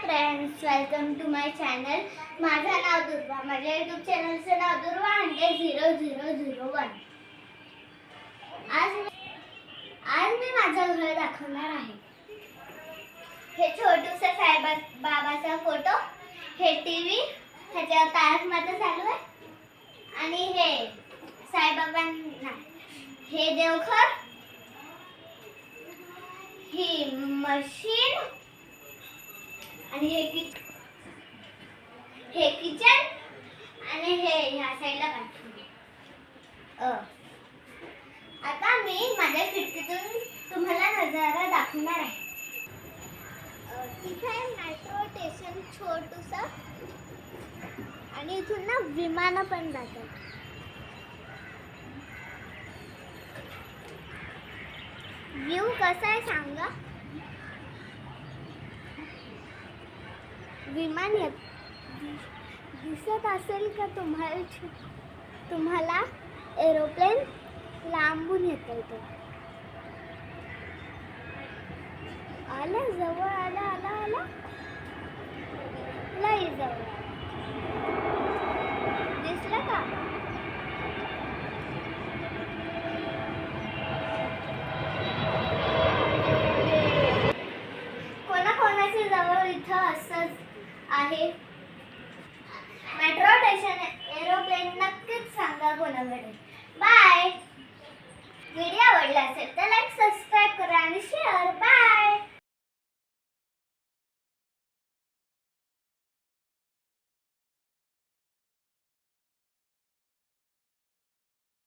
Friends, welcome to my channel. माझं नाव दुर्वा. माझ्या यूट्यूब चॅनलचं नाव दुर्वा 100,001. आज मी माझं घर दाखवणार आहे. हे छोटूसा साईबाबाचा फोटो, हे टीव्ही, ह्याच्यावर तारक मेहता चालू आहे, आणि हे साईबाबांना, हे देवघर, ही मशीन, आणि हे किचन, आणि हे ह्या साईडला बाथरूम. आता मी माझ्या खिडकीतून तुम्हाला नजारा दाखवणार आहे. तिथे आहे मेट्रो स्टेशन छोटूसा, आणि इथून ना विमानं पण जातात. व्ह्यू कसा आहे सांगा. विमान दिसत असेल का तुम्हाला एरोप्लेन लांबून येत आहे. आला जवळ, आला लई जवळ. दिसलं का? कोणाकोणाच्या जवळ इथं असंच आहे. मेट्रो स्टेशन, एरोप्लेन नक्कीच सांगा कोणाकडे. बाय. व्हिडिओ आवडला असेल तर लाईक, सबस्क्राईब करा आणि शेअर. बाय.